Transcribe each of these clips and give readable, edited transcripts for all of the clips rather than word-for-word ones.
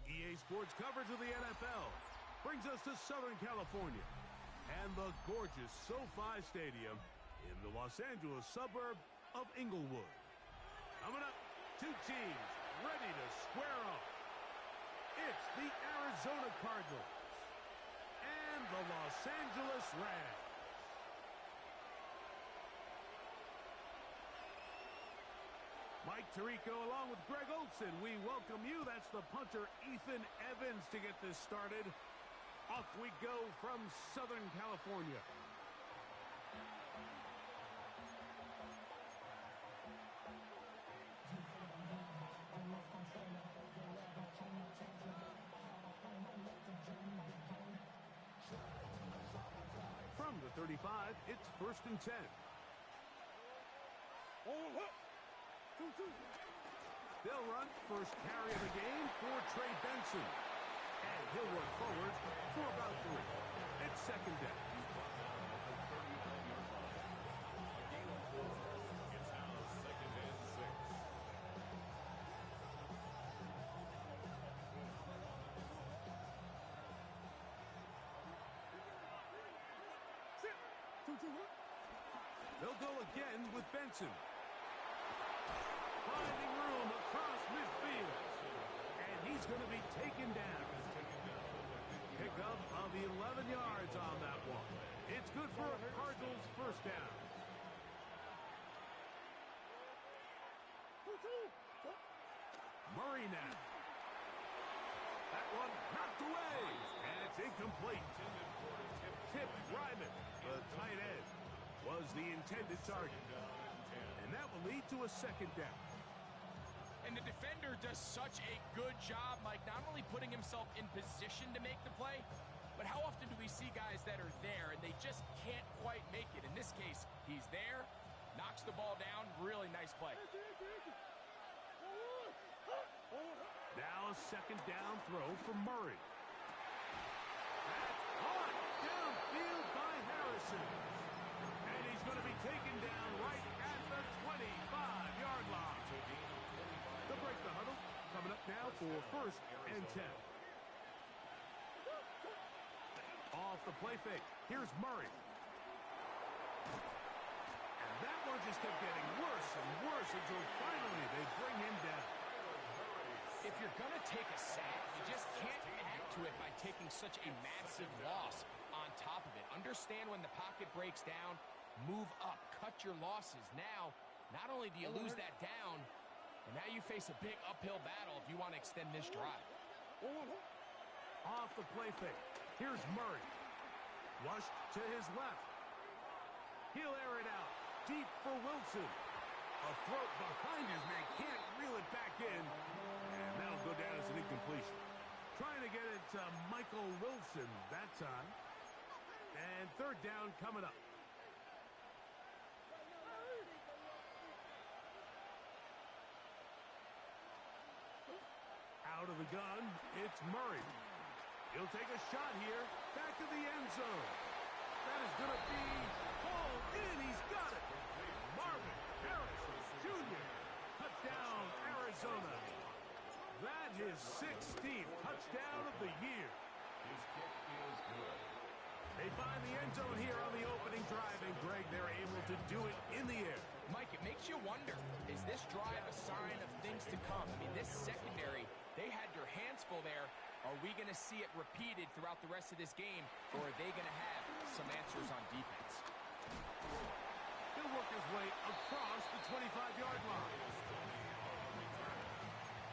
EA Sports coverage of the NFL brings us to Southern California and the gorgeous SoFi Stadium in the Los Angeles suburb of Inglewood. Coming up, two teams ready to square off. It's the Arizona Cardinals and the Los Angeles Rams. Mike Tirico along with Greg Olson, we welcome you. That's the punter Ethan Evans to get this started. Off we go from Southern California. From the 35, it's 1st and 10. They'll run first carry of the game for Trey Benson. And he'll work forward for about 3. It's 2nd down. It's now 2nd and 6. They'll go again with Benson. Finding room across midfield. And he's going to be taken down. Pickup of 11 yards on that one. It's good for a Cardinals 1st down. Murray now. That one knocked away. And it's incomplete. Tip Ryman, the tight end, was the intended target. And that will lead to a 2nd down. And the defender does such a good job, Mike, not only putting himself in position to make the play, but how often do we see guys that are there and they just can't quite make it? In this case, he's there, knocks the ball down, really nice play. Now a 2nd down throw for Murray. That's caught downfield by Harrison. And he's going to be taken down right at the 25-yard line. They'll break the huddle. Coming up now for 1st and 10. Off the play fake. Here's Murray. And that one just kept getting worse and worse until finally they bring him down. If you're going to take a sack, you just can't add to it by taking such a massive loss on top of it. Understand when the pocket breaks down, move up, cut your losses. Now, not only do you lose that down, and now you face a big uphill battle if you want to extend this drive. Off the play fake. Here's Murray. Flushed to his left. He'll air it out. Deep for Wilson. A throat behind his man. Can't reel it back in. And that'll go down as an incompletion. Trying to get it to Michael Wilson that time. And 3rd down coming up. Out of the gun, it's Murray. He'll take a shot here. Back to the end zone. That is going to be hauled in. He's got it. Marvin Harrison Jr. Touchdown, Arizona. That is 16th touchdown of the year. His kick is good. They find the end zone here on the opening drive, and Greg, they're able to do it in the air. Mike, it makes you wonder, is this drive a sign of things to come? I mean, this secondary, they had their hands full there. Are we going to see it repeated throughout the rest of this game, or are they going to have some answers on defense? He'll work his way across the 25-yard line.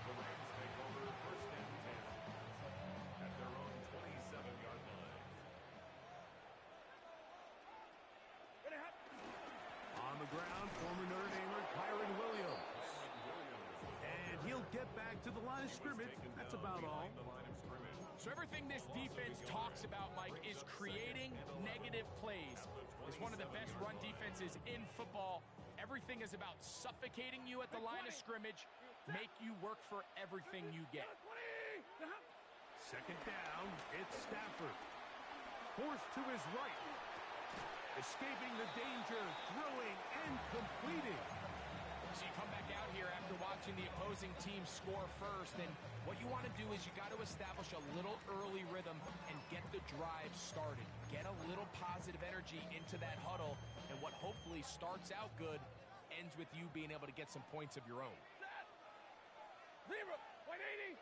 The Rams take over 1st and 10 at their own 27-yard line. On the ground, former Notre Damer Kyron Williams. And he'll get back to the line of scrimmage. That's about all. So everything this defense talks about, Mike, is creating negative plays. It's one of the best run defenses in football. Everything is about suffocating you at the line of scrimmage, make you work for everything you get. 2nd down, it's Stafford. Forced to his right. Escaping the danger, throwing and completing. So you come back out here after watching the opposing team score first, and what you want to do is you got to establish a little early rhythm and get the drive started. Get a little positive energy into that huddle, and what hopefully starts out good ends with you being able to get some points of your own. 0.80.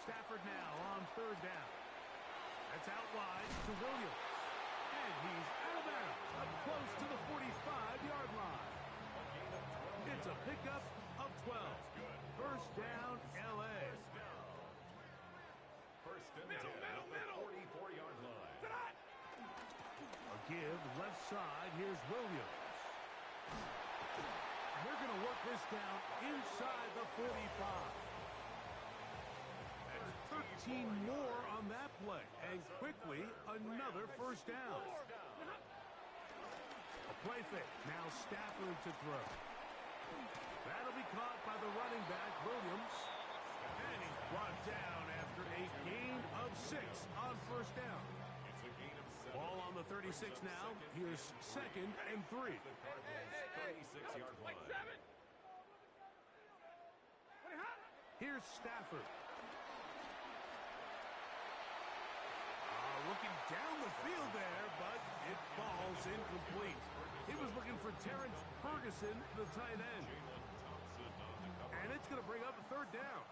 Stafford now on third down. That's out wide to Williams. And he's out of bounds, up close to the 45-yard line. It's a pickup of 12. First down, L.A. First and 10 at the 44-yard line. A give left side. Here's Williams. They're going to work this down inside the 45. That's 13 more on that play. And quickly, another first down. A play fake. Now Stafford to throw. That'll be caught by the running back, Williams. And he's brought down after a gain of 6 on first down. It's a gain of 7. Ball on the 36 now. Here's second and 3. The Cardinals' 36-yard line. Here's Stafford. Looking down the field there, but it falls incomplete. He was looking for Terrence Ferguson, the tight end. And it's going to bring up a third down.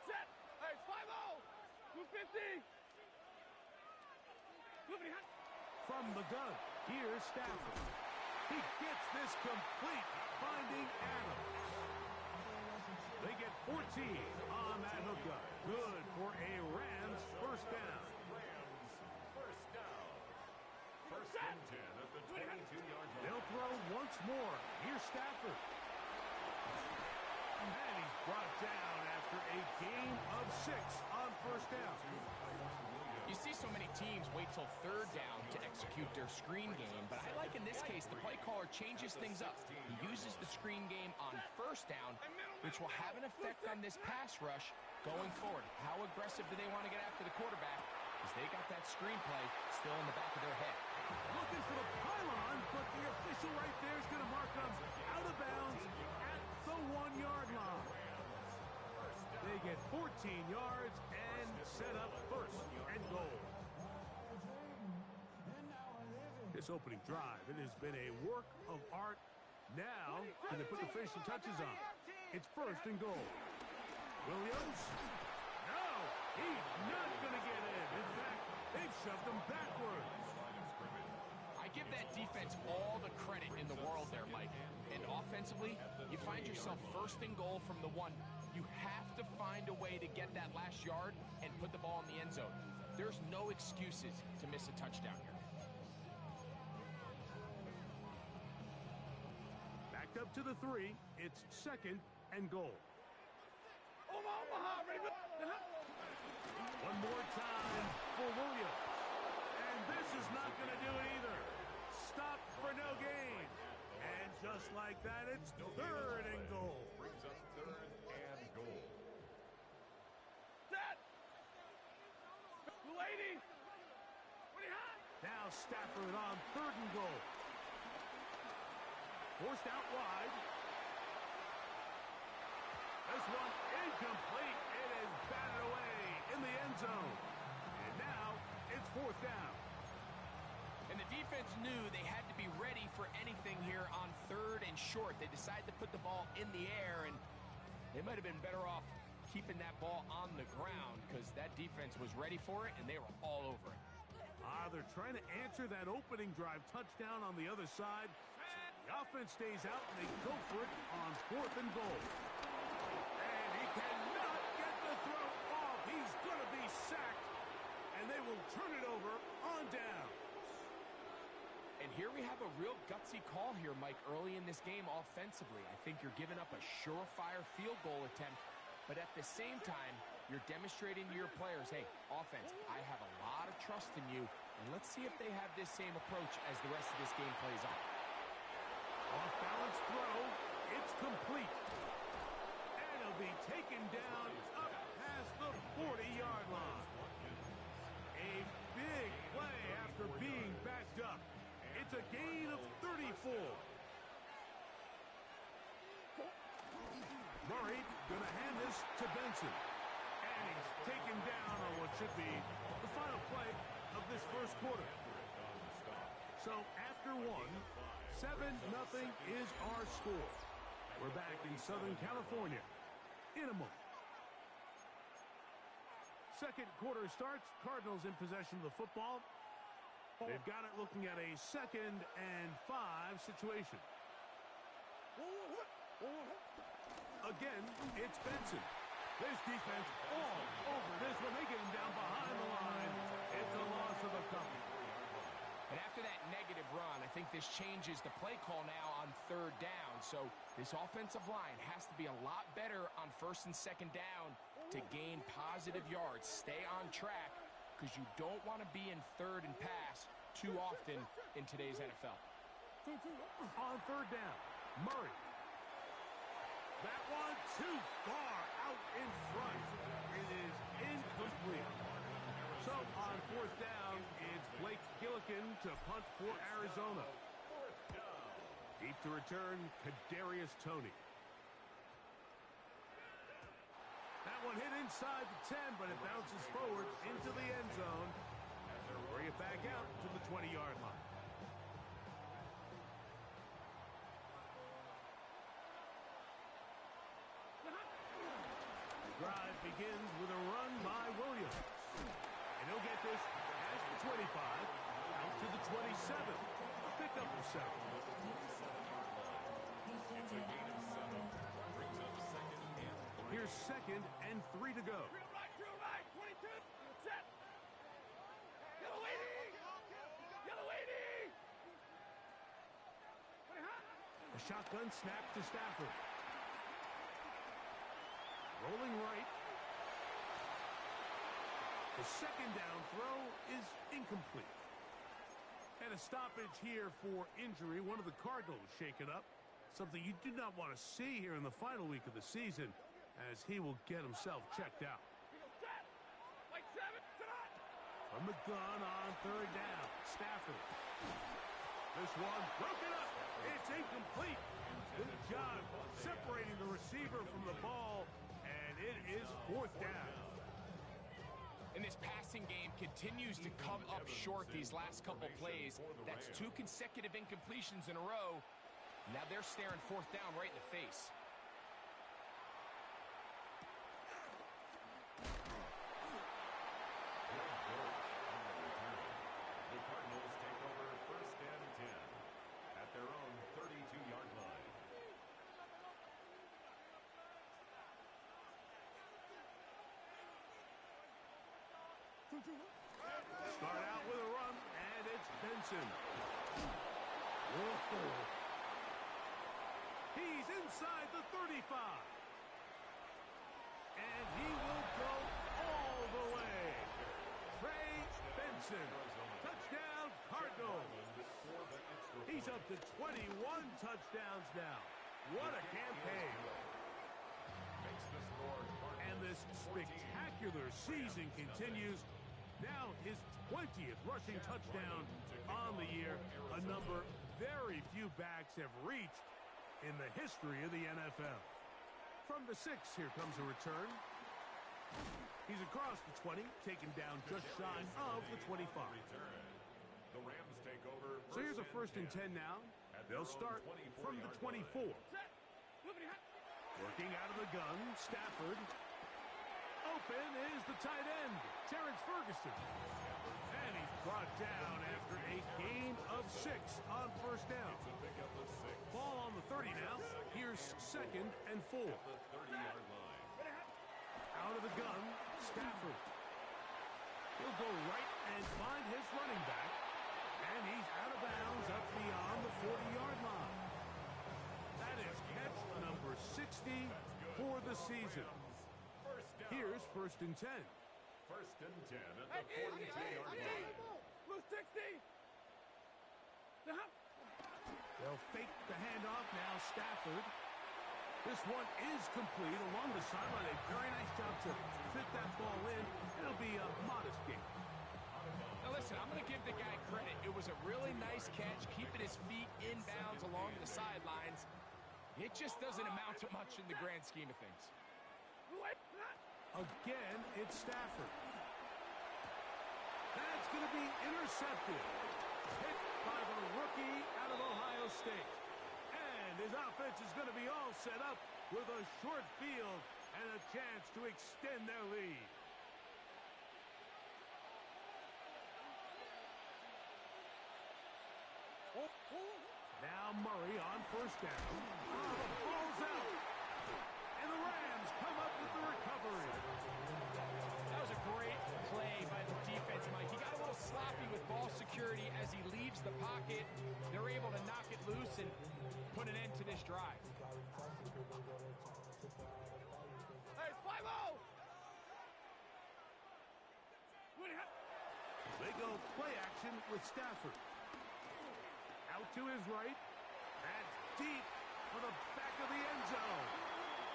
Set. Hey, 5-0. 250. From the gun, here's Stafford. He gets this complete, finding Adams. They get 14 on that hookup. Good for a Rams first down. First down. First and 10 at the 22-yard line. They'll throw once more. Here's Stafford. And he's brought down after a gain of 6 on first down. You see so many teams wait till third down to execute their screen game, but I like in this case the play caller changes things up. He uses the screen game on first down, which will have an effect on this pass rush going forward. How aggressive do they want to get after the quarterback? Because they got that screen play still in the back of their head. Looking for the pylon, but the official right there is going to mark them out of bounds at the 1-yard line. They get 14 yards and set up first and goal. This opening drive, it has been a work of art. Now, can they put the finishing touches on? It's first and goal. Williams? No, he's not going to get in. In fact, they've shoved him backwards. I give that defense all the credit in the world there, Mike. And offensively, you find yourself first and goal from the 1. You have to find a way to get that last yard and put the ball in the end zone. There's no excuses to miss a touchdown here. Backed up to the 3. It's second and goal. One more time for Williams. And this is not going to do it either. Stop for no gain. And just like that, it's third and goal. Brings up third and goal. Set. 280. Now Stafford on third and goal. Forced out wide. This one incomplete. It is batted away in the end zone. And now it's fourth down. And the defense knew they had to be ready for anything here on third and short. They decided to put the ball in the air, and they might have been better off keeping that ball on the ground because that defense was ready for it, and they were all over it. They're trying to answer that opening drive touchdown on the other side. The offense stays out, and they go for it on fourth and goal. And he cannot get the throw off. He's going to be sacked, and they will turn it over on down. And here we have a real gutsy call here, Mike, early in this game offensively. I think you're giving up a surefire field goal attempt, but at the same time, you're demonstrating to your players, hey, offense, I have a lot of trust in you, and let's see if they have this same approach as the rest of this game plays out. Off-balance throw. It's complete. And it'll be taken down up past the 40-yard line. A big play after being Going to hand this to Benson. And he's taken down on what should be the final play of this first quarter. So after one, 7-0 is our score. We're back in Southern California in a moment. Second quarter starts. Cardinals in possession of the football. They've got it looking at a 2nd and 5 situation. Again, it's Benson. This defense all over this when they get him down behind the line. It's a loss of a couple. And after that negative run, I think this changes the play call now on 3rd down. So this offensive line has to be a lot better on 1st and 2nd down to gain positive yards. Stay on track because you don't want to be in 3rd and pass too often in today's NFL. On 3rd down, Murray. That one too far out in front. It is incomplete. So on 4th down, it's Blake Gillikin to punt for Arizona. Deep to return, Kadarius Toney. That one hit inside the 10, but it bounces forward into the end zone. Bring it back out to the 20-yard line. The drive begins with a run by Williams. And he'll get this past the 25, out to the 27. A pickup of 7. Here's 2nd and 3 to go. Drill right, 22. Set. Yellow lady. Yellow lady. A shotgun snap to Stafford. Rolling right. The 2nd down throw is incomplete. And a stoppage here for injury. One of the Cardinals shaken up. Something you do not want to see here in the final week of the season, as he will get himself checked out. From the gun on 3rd down, Stafford. This one broken up. It's incomplete. Good job separating the receiver from the ball, and it is 4th down. And this passing game continues to come up short these last couple plays. That's 2 consecutive incompletions in a row. Now they're staring 4th down right in the face. The Cardinals take over 1st and 10 at their own 32-yard line. Start out with a run, and it's Benson. Whoa. He's inside the 35. And he will go all the way. Trey Benson. Touchdown, Cardinals. He's up to 21 touchdowns now. What a campaign. And this spectacular season continues. Now his 20th rushing touchdown on the year, a number very few backs have reached in the history of the NFL. From the 6, here comes a return. He's across the 20, taken down just shy of the 25. The Rams take over. So here's a 1st and 10 now. They'll start from the 24. Working out of the gun, Stafford. Open is the tight end, Terrence Ferguson. And he's brought down after a gain of 6 on 1st down. Ball on the 30 now. Here's 2nd and 4. Out of the gun, Stafford. He'll go right and find his running back. And he's out of bounds up beyond the 40-yard line. That is catch number 60 for the season. Here's 1st and 10. 1st and 10 at the 42-yard line. Blue 60. They'll fake the handoff now, Stafford. This one is complete along the sideline. A very nice job to fit that ball in. It'll be a modest gain. Now listen, I'm going to give the guy credit. It was a really nice catch, keeping his feet inbounds along the sidelines. It just doesn't amount to much in the grand scheme of things. Again, it's Stafford. That's going to be intercepted. Hit by the rookie out of Ohio State. And his offense is going to be all set up with a short field and a chance to extend their lead. Now Murray on first down. Oh, the ball's out. And the Rams come up with the recovery. That was a great play by the defense, Mike. He got a little sloppy with ball security as he leaves the pocket. They're able to knock it loose and put an end to this drive. Hey, it's 5-0! They go play action with Stafford. Out to his right. That's deep for the back of the end zone.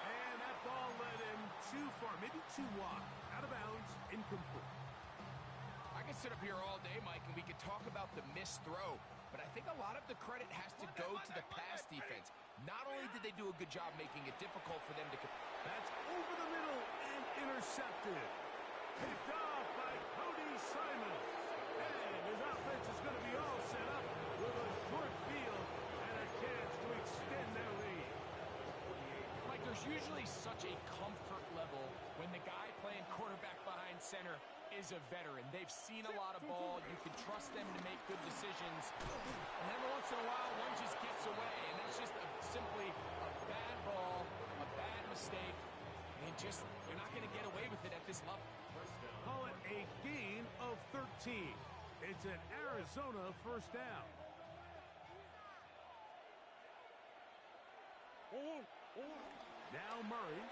And that ball led him too far, maybe too wide. Out of bounds, incomplete. I could sit up here all day, Mike, and we could talk about the missed throw, but I think a lot of the credit has to go to the pass defense. Not only did they do a good job making it difficult for them to... That's over the middle and intercepted. Picked off by Cody Simon. And his offense is going to be all set up with a short field and a chance to extend their lead. Mike, there's usually such a comfort level when the guy playing quarterback behind center is a veteran. They've seen a lot of ball. You can trust them to make good decisions. And every once in a while, one just gets away. And that's just simply a bad ball, a bad mistake. And you're not going to get away with it at this level. Call it a gain of 13. It's an Arizona first down. Now Murray.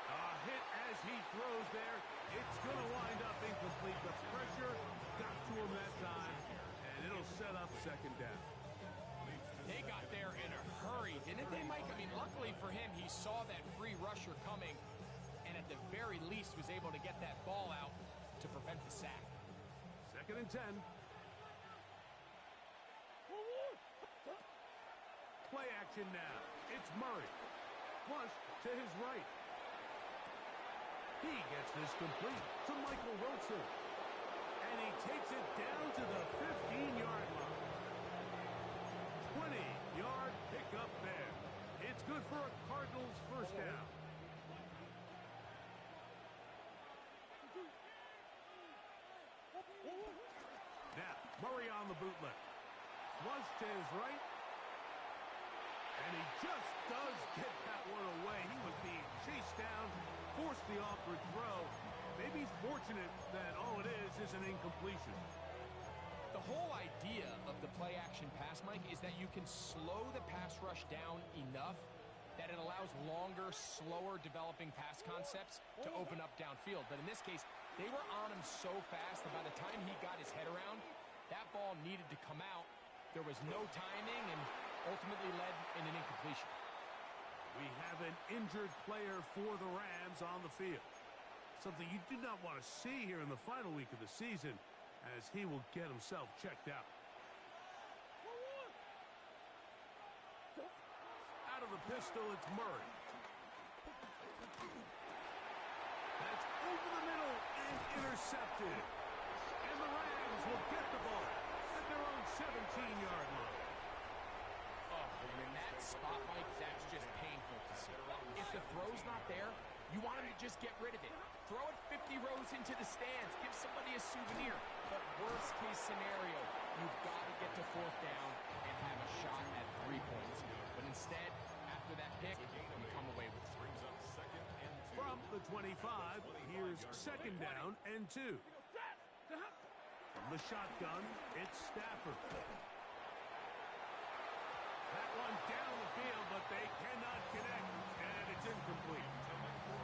A hit as he throws there. It's going to wind up incomplete. The pressure got to him that time, and it'll set up second down. They got there in a hurry, didn't they, Mike? I mean, luckily for him, he saw that free rusher coming, and at the very least was able to get that ball out to prevent the sack. Second and 10. Play action now. It's Murray. Flush to his right. He gets this complete to Michael Wilson. And he takes it down to the 15-yard line. 20-yard pickup there. It's good for a Cardinals first down. Now, Murray on the bootleg. Flush to his right. And he just does get that one away. He was being chased down, forced the awkward throw. Maybe he's fortunate that all it is an incompletion. The whole idea of the play-action pass, Mike, is that you can slow the pass rush down enough that it allows longer, slower developing pass concepts to open up downfield. But in this case, they were on him so fast that by the time he got his head around, that ball needed to come out. There was no timing and ultimately led in an incompletion. We have an injured player for the Rams on the field. Something you do not want to see here in the final week of the season, as he will get himself checked out. Out of the pistol, it's Murray. That's over the middle and intercepted. And the Rams will get the ball at their own 17-yard line. Oh, and in that spot, Mike, that's just painful to see. If the throw's not there, you want him to just get rid of it. Throw it 50 rows into the stands. Give somebody a souvenir. But worst case scenario, you've got to get to fourth down and have a shot at 3 points. But instead, after that pick, you come away with 3. From the 25, here's second down and 2. From the shotgun, it's Stafford. That one down the field, but they cannot connect, and it's incomplete.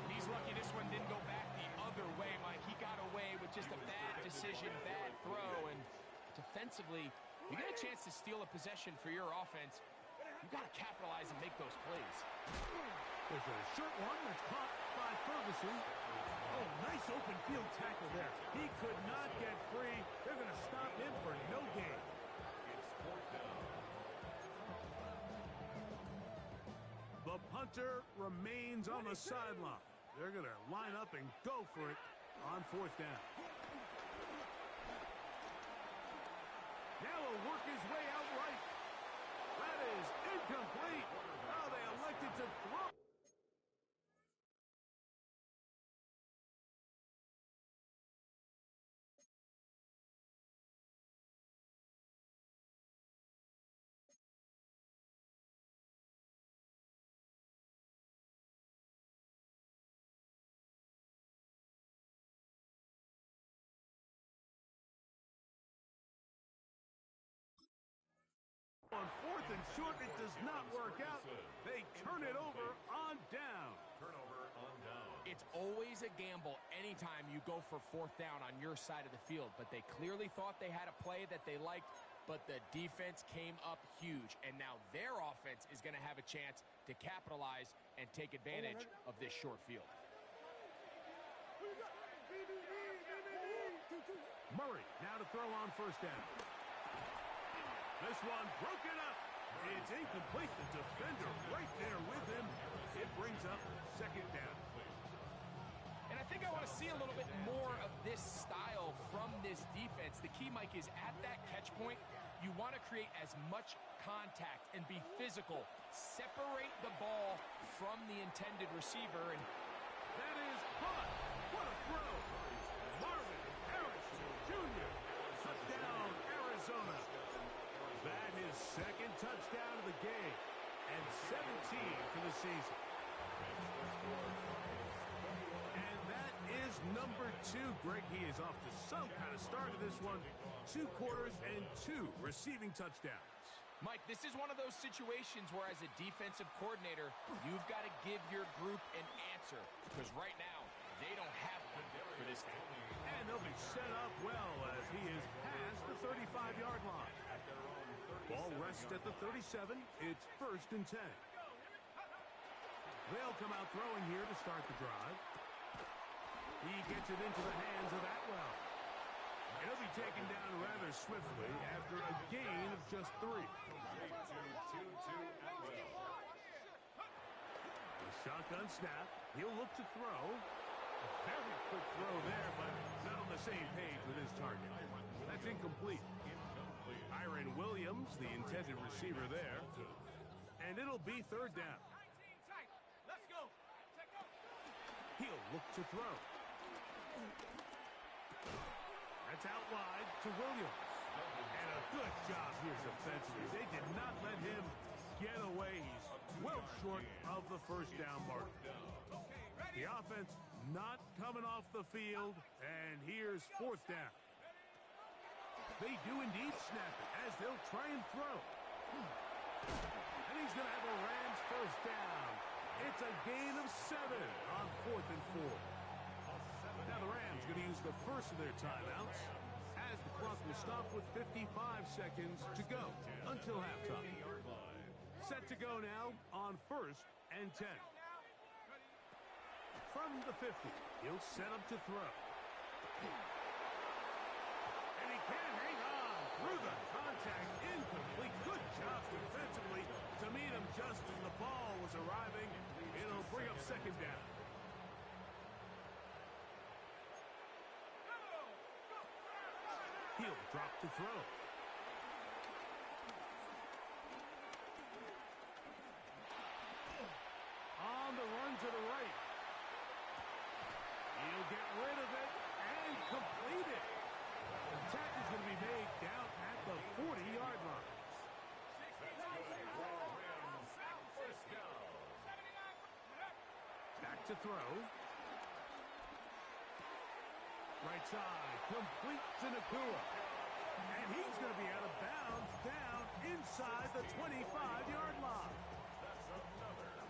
He's lucky this one didn't go back the other way, Mike. He got away with just a bad decision, bad throw, and defensively, you get a chance to steal a possession for your offense. You got to capitalize and make those plays. There's a short one that's caught by Ferguson. Oh, nice open field tackle there. He could not get free. They're going to stop him for no gain. The The punter remains on the sideline. They're going to line up and go for it on fourth down. Now he'll work his way out right. That is incomplete. Oh, they elected to throw. On fourth and short, it does not work out. They turn it over on down. Turnover on down. It's always a gamble anytime you go for fourth down on your side of the field, but they clearly thought they had a play that they liked, but the defense came up huge, and now their offense is going to have a chance to capitalize and take advantage of this short field. Murray now to throw on first down. This one broken up. It's incomplete. The defender right there with him. It brings up second down. And I think I want to see a little bit more of this style from this defense. The key, Mike, is at that catch point, you want to create as much contact and be physical. Separate the ball from the intended receiver. And that is caught. What a throw. Marvin Harrison Jr. Touchdown, Arizona. That is second touchdown of the game and 17 for the season. And that is number 2. Greg, he is off to some kind of start of this one. 2 quarters and 2 receiving touchdowns. Mike, this is one of those situations where as a defensive coordinator, you've got to give your group an answer because right now they don't have one for this game. And they'll be set up well as he is past the 35-yard line. Ball rests at the 37. It's first and 10. They'll come out throwing here to start the drive. He gets it into the hands of Atwell. He'll be taken down rather swiftly after a gain of just 3. The shotgun snap. He'll look to throw. A very quick throw there, but not on the same page with his target. That's incomplete. Iron Williams, the intended receiver there. And it'll be third down. Let's go. He'll look to throw. That's out wide to Williams. And a good job here defensively. They did not let him get away. He's well short of the first down mark. The offense not coming off the field. And here's fourth down. They do indeed snap it as they'll try and throw. And he's going to have a Rams first down. It's a gain of 7 on 4th and 4. Now the Rams going to use the first of their timeouts as the clock will stop with 55 seconds to go until halftime. Set to go now on 1st and 10. From the 50, he'll set up to throw. And he can't hang on through the contact. Incomplete. Good job defensively to meet him just as the ball was arriving. It'll bring up second down. He'll drop to throw. On the run to the right. He'll get rid of it and complete it. The tackle is going to be made down at the 40-yard line. Back to throw. Right side, complete to Nakua. And he's going to be out of bounds down inside the 25-yard line.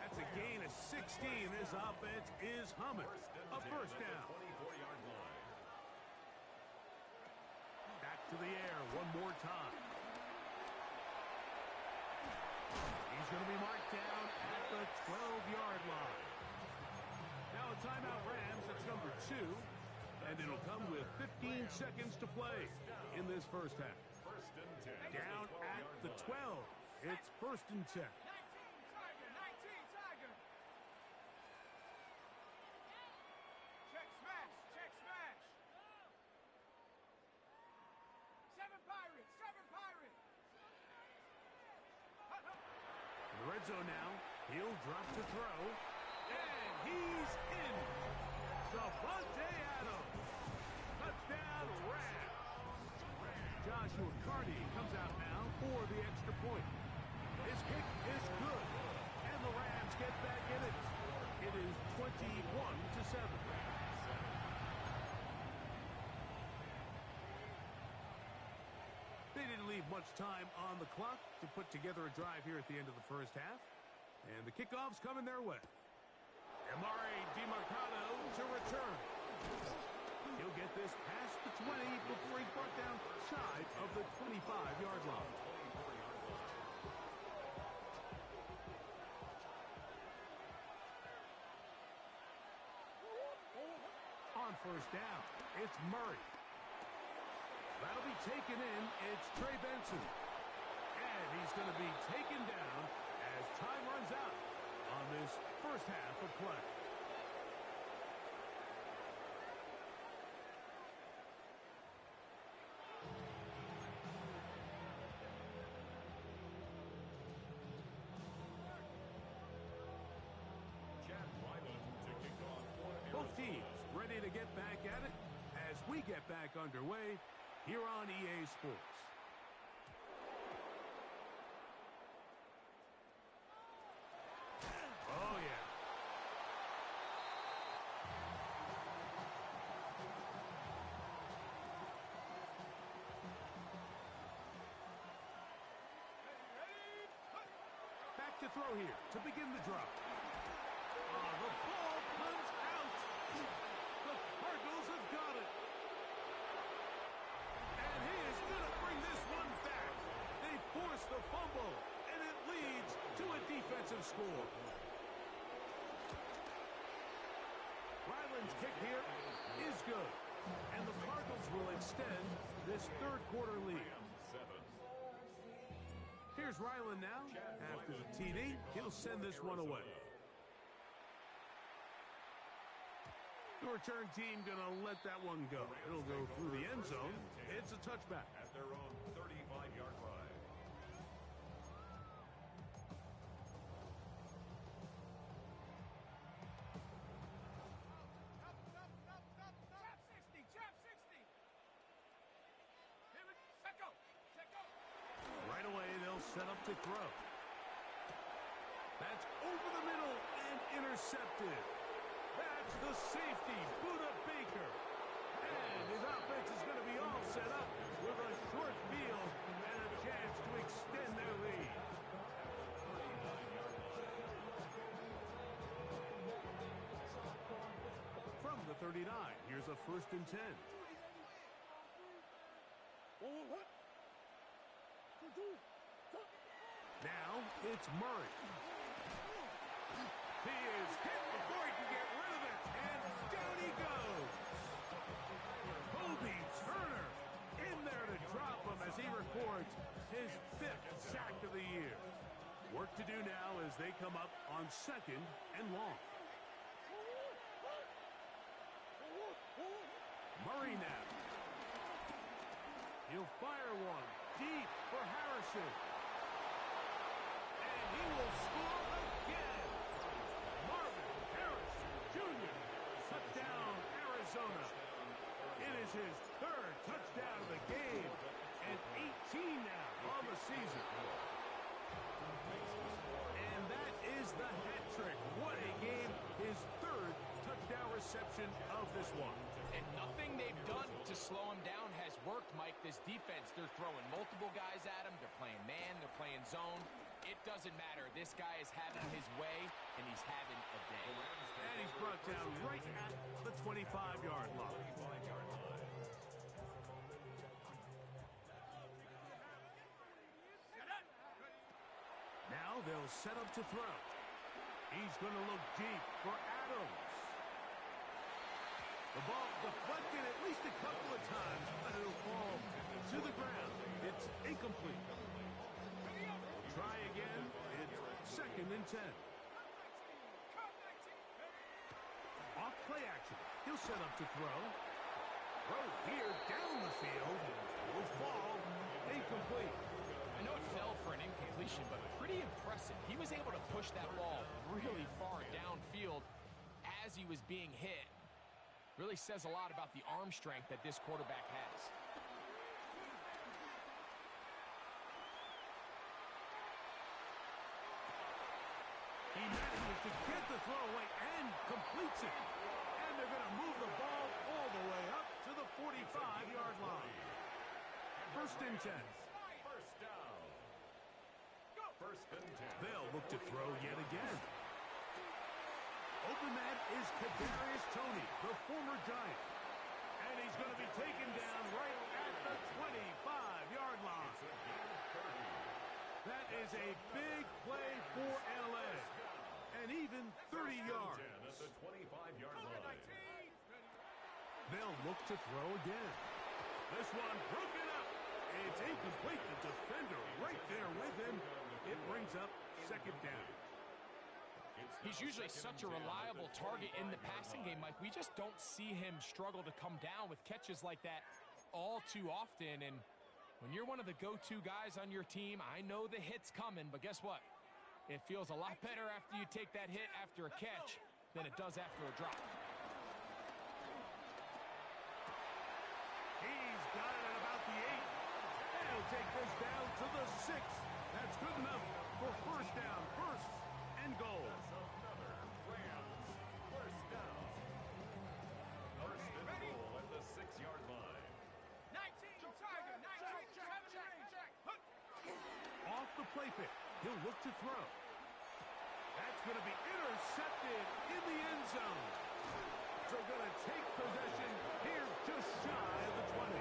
That's a gain of 16. This offense is humming. A first down. Back to the air one more time. He's going to be marked down at the 12-yard line. Now a timeout Rams, that's number 2. And it'll come with 15 seconds to play in this first half. Down at the 12. It's first and 10. end zone now. He'll drop to throw. And he's in. Davante Adams. Touchdown, Rams. Joshua Carty comes out now for the extra point. His kick is good. And the Rams get back in it. It is 21-7. They didn't leave much time on the clock to put together a drive here at the end of the first half. And the kickoff's coming their way. Amari DiMercado to return. He'll get this past the 20 before he's brought down shy of the 25-yard line. On first down, it's Murray. That'll be taken in. It's Trey Benson. And he's going to be taken down as time runs out on this first half of play. Both teams ready to get back at it as we get back underway here on EA Sports. Oh, yeah. Back to throw here to begin the drop. The ball comes out. The Cardinals have got it. And he is going to bring this one back. They force the fumble, and it leads to a defensive score. Ryland's kick here is good. And the Cardinals will extend this third quarter lead. Here's Ryland now. After the TD, he'll send this one away. The return team going to let that one go. It'll go through the end zone. It's a touchback. At their own 35-yard line. Trap 60. Set go. Right away, they'll set up to throw. That's over the middle and intercepted. That's the safety, Buda Baker. And his offense is going to be all set up with a short field and a chance to extend their lead. From the 39, here's a 1st and 10. Now it's Murray. He is hit before he can get rid of it, and down he goes. Kobe Turner in there to drop him as he records his 5th sack of the year. Work to do now as they come up on 2nd and long. Murray now. He'll fire one deep for Harrison. And he will score again. Marvin Harrison Jr. Touchdown, Arizona. It is his 3rd touchdown of the game and 18 now on the season. And that is the hat trick. What a game. His 3rd touchdown reception of this one. And nothing they've done to slow him down has worked, Mike. This defense, they're throwing multiple guys at him. They're playing man. They're playing zone. It doesn't matter. This guy is having his way, and he's having a day. And he's brought down right at the 25-yard line. Now they'll set up to throw. He's going to look deep for Adams. The ball deflected at least a couple of times, but it'll fall to the ground. It's incomplete. Try again. It's 2nd and 10. Off play action. He'll set up to throw. Throw here down the field. Will fall. Incomplete. I know it fell for an incompletion, but pretty impressive. He was able to push that ball really far downfield as he was being hit. Really says a lot about the arm strength that this quarterback has. He manages to get the throw away and completes it. And they're going to move the ball all the way up to the 45-yard line. First and 10. First down. First and 10. They'll look to throw yet again. Open man is Kadarius Toney, the former Giant. And he's going to be taken down right at the 25-yard line. That is a big play for L.A. And even 30 yards. At the 25-yard line. They'll look to throw again. This one broken up. It's incomplete. The defender right there with him. It brings up second down. He's usually such a reliable target in the passing game, Mike. We just don't see him struggle to come down with catches like that all too often. And when you're one of the go-to guys on your team, I know the hit's coming, but guess what? It feels a lot better after you take that hit after a catch than it does after a drop. He's got it at about the 8. They'll take this down to the 6. That's good enough for first down. First and goal. Another Rams first down. First and goal at the 6-yard line. 19, Tiger, 19, check. Off the play fake. He'll look to throw. That's going to be intercepted in the end zone. So going to take possession here just shy of the 20.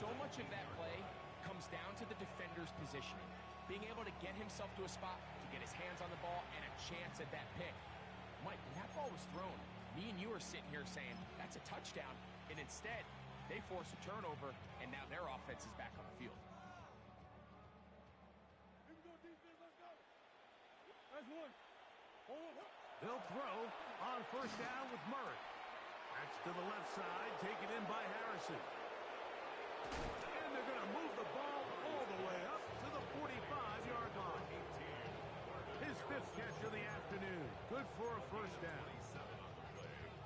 So much of that play comes down to the defender's positioning. Being able to get himself to a spot, to get his hands on the ball, and a chance at that pick. Mike, when that ball was thrown, me and you are sitting here saying, that's a touchdown. And instead, they force a turnover, and now their offense is back on the field. They'll throw on first down with Murray. That's to the left side, taken in by Harrison. And they're going to move the ball all the way up to the 45-yard line. His 5th catch of the afternoon. Good for a first down.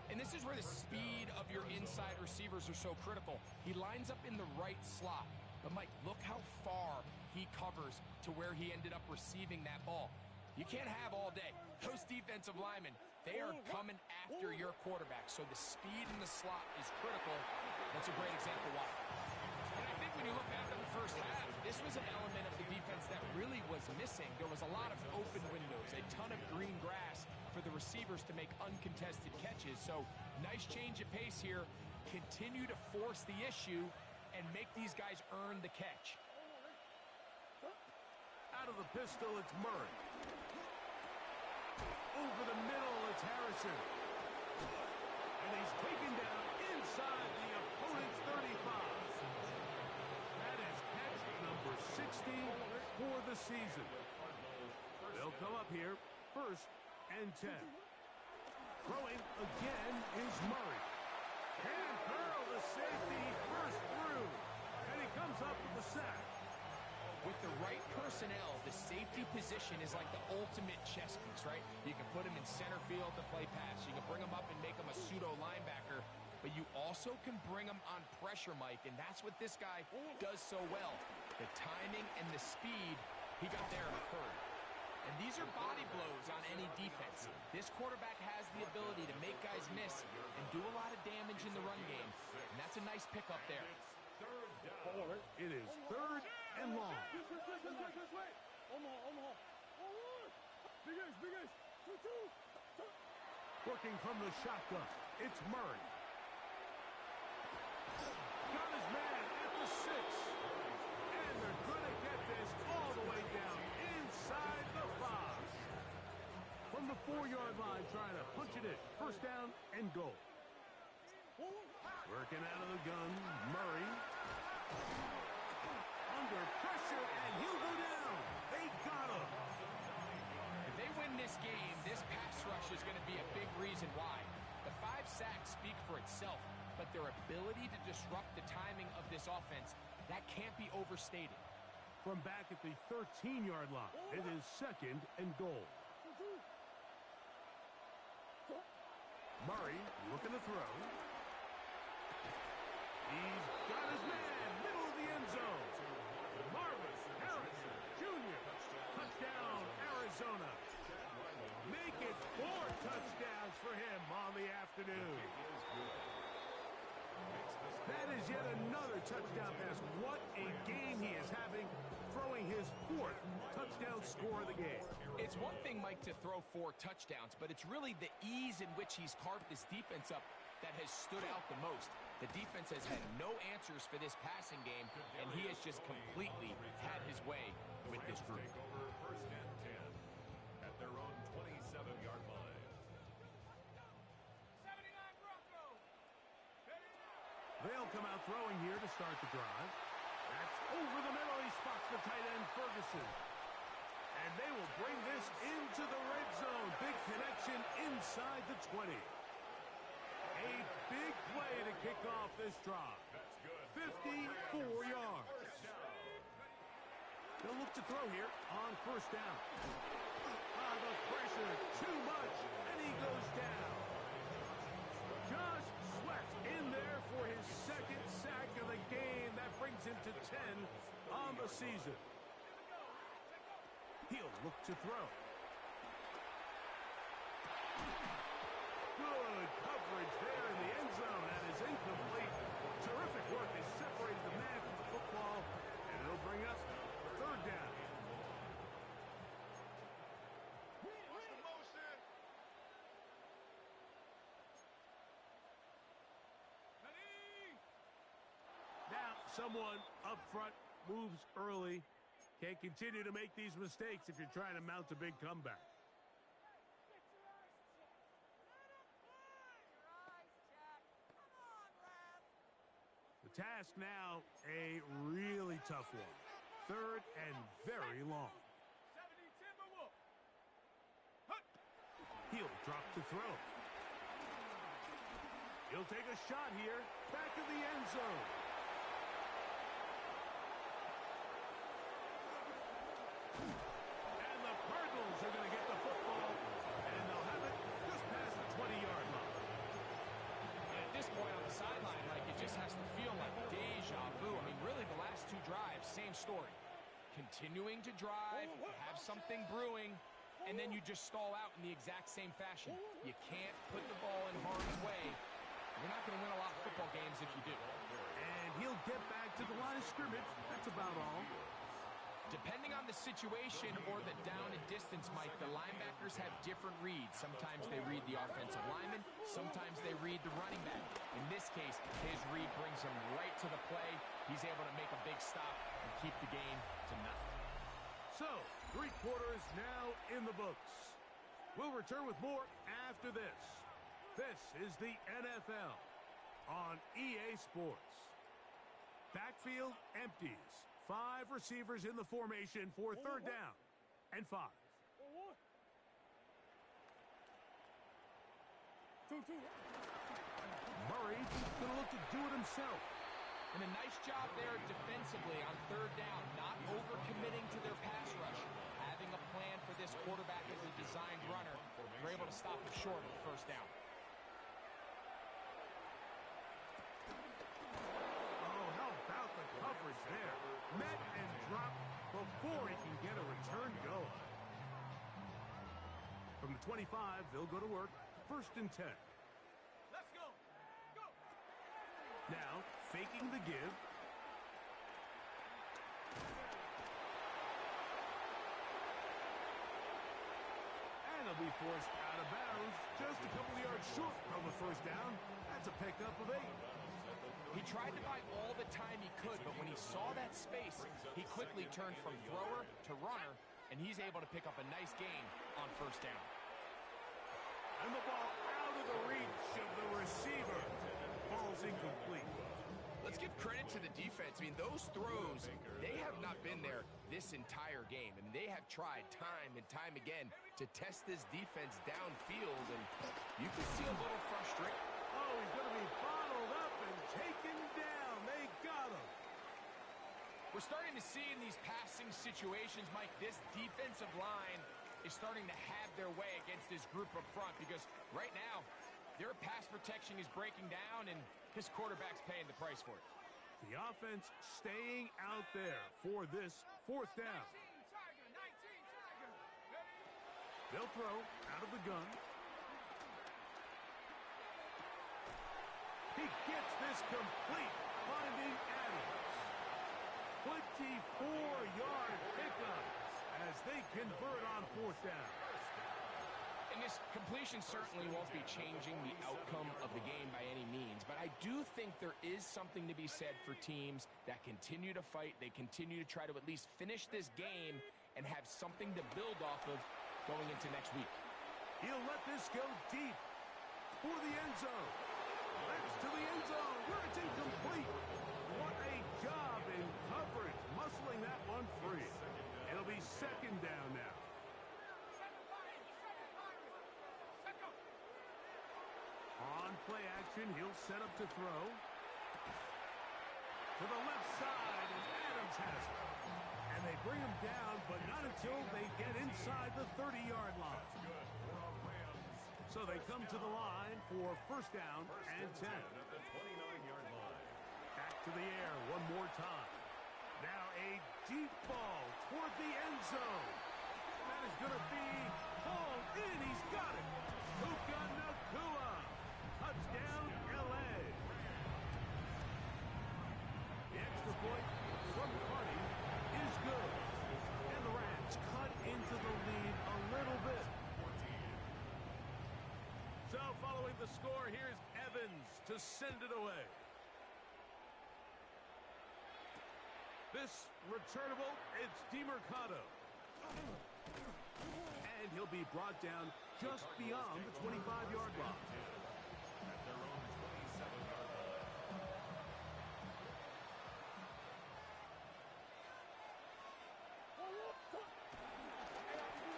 And this is where the speed of your inside receivers are so critical. He lines up in the right slot. But, Mike, look how far he covers to where he ended up receiving that ball. You can't have all day. Those defensive linemen, they are coming after your quarterback. So the speed in the slot is critical. That's a great example why. And I think when you look back on the first half, this was an element of the defense that really was missing. There was a lot of open windows, a ton of green grass for the receivers to make uncontested catches. So nice change of pace here. Continue to force the issue and make these guys earn the catch. Out of the pistol, it's Murray. Over the middle, it's Harrison. And he's taken down inside the opponent's 35. That is catch number 60 for the season. They'll come up here, first and 10. Throwing again is Murray. Can curl the safety first through. And he comes up with the sack. With the right personnel, the safety position is like the ultimate chess piece, right? You can put him in center field to play pass. You can bring him up and make him a pseudo linebacker. But you also can bring him on pressure, Mike, and that's what this guy does so well. The timing and the speed, he got there in a hurry. And these are body blows on any defense. This quarterback has the ability to make guys miss and do a lot of damage in the run game. And that's a nice pickup there. It is third and long. Working from the shotgun, it's Murray. Got his man at the 6. And they're going to get this all the way down inside the 5. From the 4-yard line, trying to punch it in. First down and goal. Working out of the gun, Murray. Under pressure, and he'll go down. They got him. If they win this game, this pass rush is going to be a big reason why. The 5 sacks speak for itself. but their ability to disrupt the timing of this offense, that can't be overstated. From back at the 13-yard line, it is 2nd and goal. Murray looking to throw. He's got his man, middle of the end zone. Marvin Harrison Jr. Touchdown, Arizona. Make it 4 touchdowns for him on the afternoon. That is yet another touchdown pass. What a game he is having, throwing his 4th touchdown score of the game. It's one thing, Mike, to throw 4 touchdowns, but it's really the ease in which he's carved this defense up that has stood out the most. The defense has had no answers for this passing game, and he has just completely had his way with this group. Take over 1st and 10 at their own 27-yard line. 79 Broncos. They'll come out throwing here to start the drive. That's over the middle. He spots the tight end, Ferguson. And they will bring this into the red zone. Big connection inside the 20. A big play to kick off this drive. 54 yards. They'll look to throw here on 1st down. The pressure, too much, and he goes down. Josh Sweat in there for his 2nd sack of the game. That brings him to 10 on the season. He'll look to throw. Good coverage there in the end zone. That is incomplete. Terrific work. They separated the man from the football, and it'll bring us 3rd down. Now, someone up front moves early. Can't continue to make these mistakes if you're trying to mount a big comeback. The task now, a really tough one. 3rd and very long. 70 Timberwolves. He'll drop to throw. He'll take a shot here. Back of the end zone. And the Cardinals are going to get the football, and they'll have it just past the 20-yard line. And at this point on the sideline, like, it just has to feel like deja vu. I mean, really, the last 2 drives, same story. Continuing to drive, have something brewing, and then you just stall out in the exact same fashion. You can't put the ball in harm's way. You're not going to win a lot of football games if you do. And he'll get back to the line of scrimmage. That's about all. Depending on the situation or the down and distance, Mike, the linebackers have different reads. Sometimes they read the offensive lineman. Sometimes they read the running back. In this case, his read brings him right to the play. He's able to make a big stop and keep the game to nothing. So, 3 quarters now in the books. We'll return with more after this. This is the NFL on EA Sports. Backfield empties. 5 receivers in the formation for 3rd down and 5. Murray going to look to do it himself. And a nice job there defensively on 3rd down, not overcommitting to their pass rush. Having a plan for this quarterback as a designed runner, they're able to stop him short of the 1st down. Oh, how about the coverage there? Met and dropped before he can get a return going. From the 25, they'll go to work. 1st and 10. Let's go. Go. Now, faking the give. And he'll be forced out of bounds. Just a couple of yards short of the 1st down. That's a pickup of 8. He tried to buy all the time he could, but when he saw that space, he quickly turned from thrower to runner, and he's able to pick up a nice gain on 1st down. And the ball out of the reach of the receiver. Ball's incomplete. Let's give credit to the defense. I mean, those throws, they have not been there this entire game. I mean, they have tried time and time again to test this defense downfield, and you can see a little frustration. Oh, he's going to be bottled up taken down. They got him. We're starting to see in these passing situations, Mike, this defensive line is starting to have their way against this group up front because right now, their pass protection is breaking down, and his quarterback's paying the price for it. The offense staying out there for this fourth down. 19 Tiger. Ready? They'll throw out of the gun. He gets this complete, finding Adams. 24-yard pickup as they convert on fourth down. And this completion certainly won't be changing the outcome of the game by any means, but I do think there is something to be said for teams that continue to fight. They continue to try to at least finish this game and have something to build off of going into next week. He'll let this go deep for the end zone. That's to the end zone where it's incomplete. What a job in coverage, muscling that one free. It'll be second down now. On play action, he'll set up to throw. To the left side, and Adams has it. And they bring him down, but not until they get inside the 30-yard line. So they come to the line for first down and 10. At the 29-yard line. Back to the air one more time. Now a deep ball toward the end zone. That is going to be hauled in. He's got it. Puka Nacua. Touchdown, L.A. The extra point from Carney is good. And the Rams cut into the lead a little bit. So following the score, here's Evans to send it away. This returnable, it's DeMercado. And he'll be brought down just beyond the 25-yard line. At their own 27-yard line.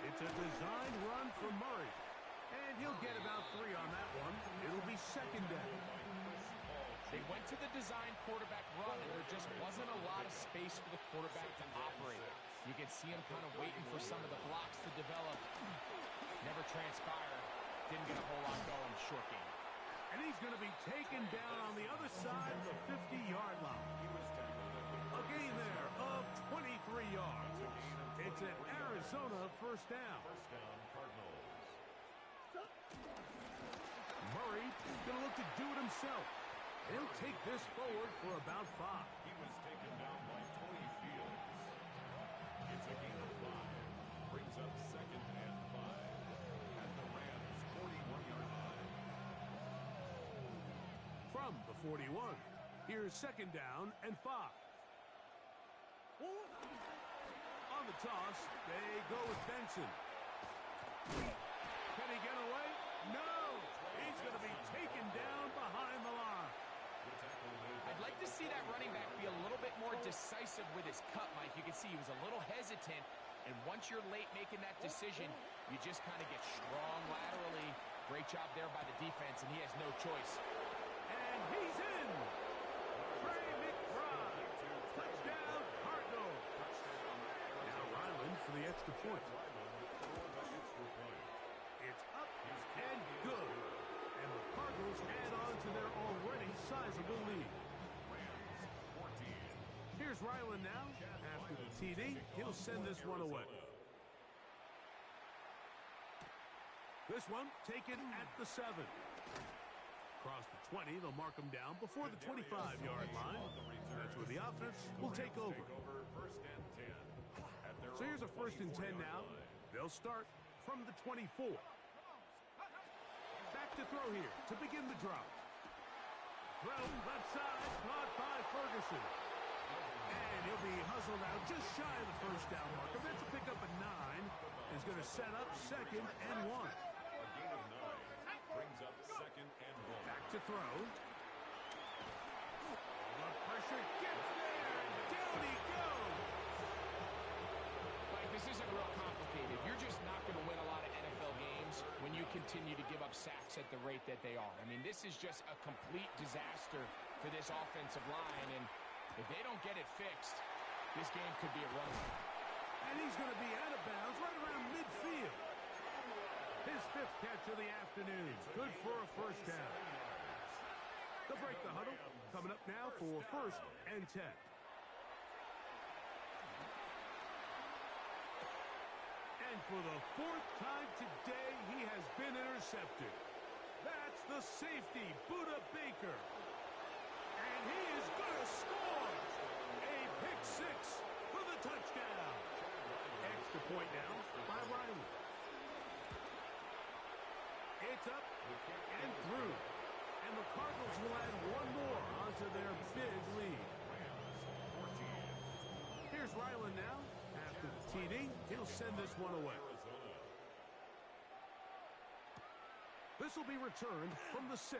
It's a designed run for Murray. And he'll get about 3 on that one. It'll be second down. They went to the design quarterback run, and there just wasn't a lot of space for the quarterback to operate. You can see him kind of waiting for some of the blocks to develop. Never transpired. Didn't get a whole lot going. Short game. And he's going to be taken down on the other side of the 50-yard line. A gain there of 23 yards. It's an Arizona first down. First down, Cardinals. Murray is going to look to do it himself. He'll take this forward for about 5. He was taken down by Tony Fields. It's a gain of 5. Brings up second and 5. At the Rams' 41-yard line. From the 41, here's second down and 5. On the toss, they go with Benson. Can he get away? No! He's going to be taken down behind the line. I'd like to see that running back be a little bit more decisive with his cut, Mike. You can see he was a little hesitant, and once you're late making that decision, you just kind of get strong laterally. Great job there by the defense, and he has no choice. And he's in! Trey McBride. Touchdown, Cardinals. Now Ryland for the extra point. It's up and good. And the Cardinals add on to their already sizable lead. Here's Ryland now. After the TD, he'll send this one away. This one taken at the 7. Across the 20, they'll mark him down before the 25-yard line. That's where the offense will take over. First and 10. So here's a first and 10 now. They'll start from the 24. Back to throw here to begin the drop. Throw left side, caught by Ferguson. And he'll be hustled out just shy of the first down marker. That's a pickup of 9. Is going to set up second and 1. A gain of 9 brings up second and 1. Back to throw. The pressure gets there, and down he goes. Mike, this isn't real complicated. You're just not going to win a lot of NFL games when you continue to give up sacks at the rate that they are. I mean, this is just a complete disaster for this offensive line, and if they don't get it fixed, this game could be a run. And he's going to be out of bounds right around midfield. His 5th catch of the afternoon. Good for a first down. They'll break the huddle. Coming up now for 1st and 10. And for the 4th time today, he has been intercepted. That's the safety, Buda Baker. And he is going to score. A pick 6 for the touchdown. Extra point now by Riley. It's up and through. And the Cardinals will add one more onto their big lead. Here's Ryland now. After the TD, he'll send this one away. This will be returned from the 6.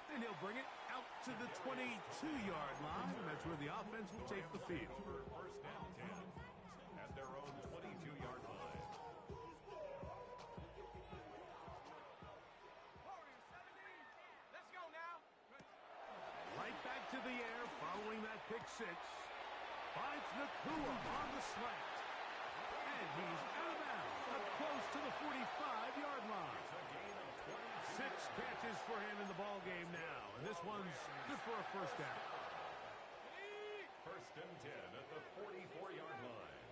And he'll bring it out to the 22-yard line. And that's where the offense will take the field. First down 10 at their own 22-yard line. Let's go now. Right back to the air following that pick 6. Finds Nakua on the slant. And he's out of bounds up close to the 45-yard line. 6 catches for him in the ball game now. And this one's good for a first down. First and 10 at the 44-yard line.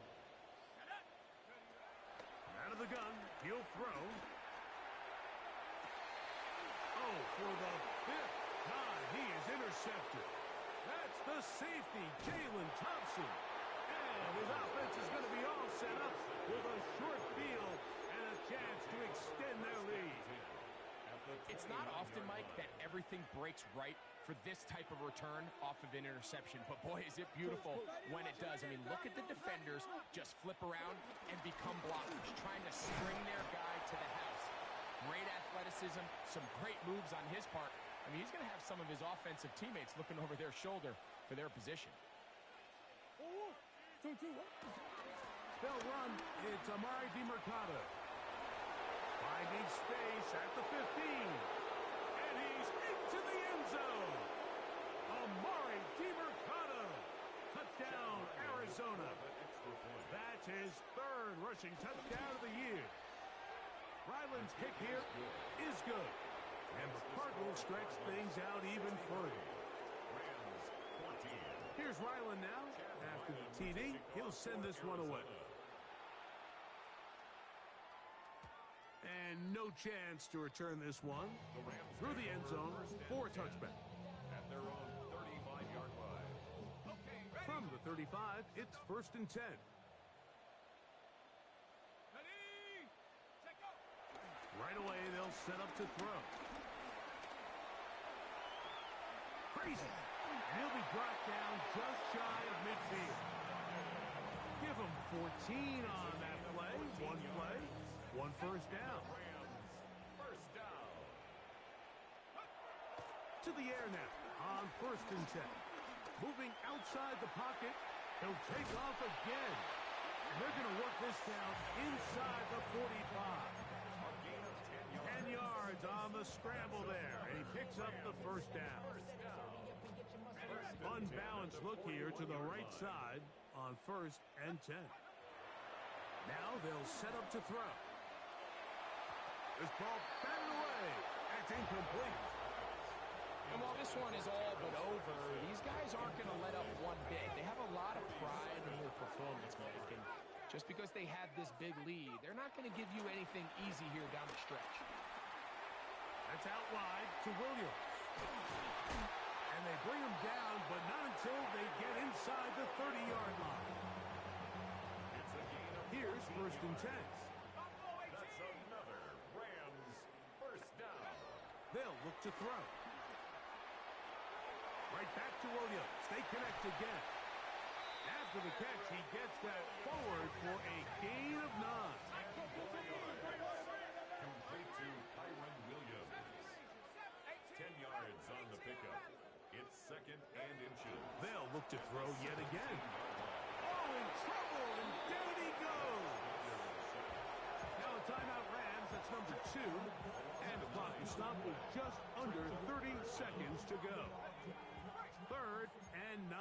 Out of the gun, he'll throw. Oh, for the 5th time, he is intercepted. That's the safety, Jalen Thompson. And his offense is going to be all set up with a short field and a chance to extend their lead. It's not often, Mike, that everything breaks right for this type of return off of an interception. But, boy, is it beautiful when it does. I mean, look at the defenders just flip around and become blockers, trying to string their guy to the house. Great athleticism, some great moves on his part. I mean, he's going to have some of his offensive teammates looking over their shoulder for their position. They'll run. It's Amari DiMercato. Finding space at the 15. And he's into the end zone. Amari DiMercato. Touchdown, Arizona. That's his 3rd rushing touchdown of the year. Ryland's kick here is good. And the Cardinals stretch things out even further. Here's Ryland now. After the TD, he'll send this one away. And no chance to return this one through the end zone for a touchback. At their own 35-yard line. From the 35, it's 1st and 10. Right away, they'll set up to throw. Crazy. And he'll be brought down just shy of midfield. Give him 14 on that play. One first down. First down. To the air now on 1st and 10. Moving outside the pocket. He'll take off again. And they're going to work this down inside the 45. 10 yards on the scramble there. And he picks up the first down. Unbalanced look here to the right side on 1st and 10. Now they'll set up to throw. This ball batted away. That's incomplete. And while this one is all but over, these guys aren't going to let up one bit. They have a lot of pride in their performance, Mike. And just because they have this big lead, they're not going to give you anything easy here down the stretch. That's out wide to Williams. And they bring him down, but not until they get inside the 30-yard line. Here's 1st and 10. That's another Rams first down. They'll look to throw. Right back to Williams. They connect again. After the catch, he gets that forward for a gain of 9. Complete to Kyron Williams. 10 yards on the pickup. It's 2nd and inches. They'll look to throw yet again. Oh, in trouble, and down he goes. Now a timeout Rams. That's number 2. And the clock is stop with just under 30 seconds to go. 3rd and 9.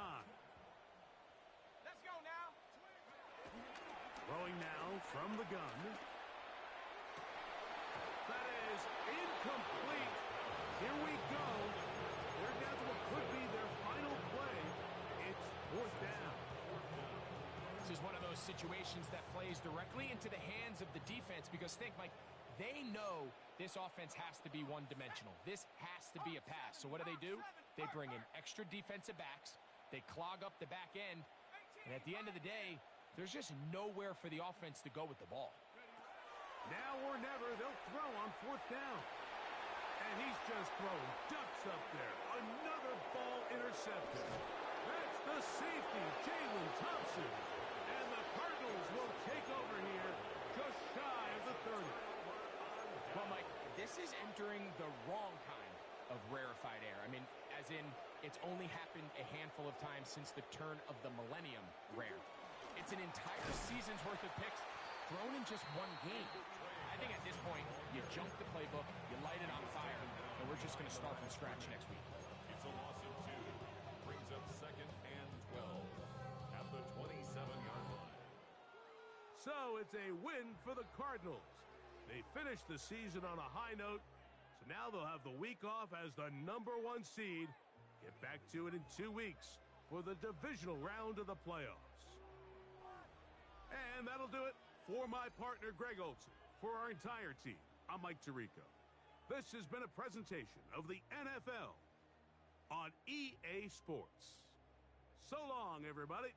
Let's go now. Throwing now from the gun. That is incomplete. Here we go. They're down to what could be their final play. It's 4th down. This is one of those situations that plays directly into the hands of the defense because think, Mike, they know this offense has to be one-dimensional. This has to be a pass. So what do? They bring in extra defensive backs. They clog up the back end. And at the end of the day, there's just nowhere for the offense to go with the ball. Now or never, they'll throw on 4th down. And he's just throwing ducks up there. Another ball intercepted. That's the safety, Jalen Thompson. And the Cardinals will take over here just shy of the 30. Well, Mike, this is entering the wrong kind of rarefied air. I mean, as in, it's only happened a handful of times since the turn of the millennium rare. It's an entire season's worth of picks thrown in just one game. I think at this point, you junk the playbook, you light it on fire, and we're just going to start from scratch next week. It's a loss of 2. Brings up 2nd and 12 at the 27-yard line. So it's a win for the Cardinals. They finished the season on a high note, so now they'll have the week off as the #1 seed. Get back to it in 2 weeks for the divisional round of the playoffs. And that'll do it for my partner, Greg Olson. For our entire team, I'm Mike Tirico. This has been a presentation of the NFL on EA Sports. So long, everybody.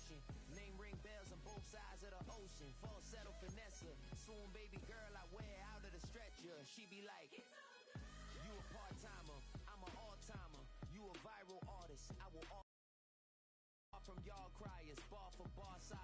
motion. Name ring bells on both sides of the ocean. Falsetto finesse, swoon baby girl I wear out of the stretcher. She be like, you a part-timer, I'm an all-timer. You a viral artist, I will all from y'all criers, bar for bar side.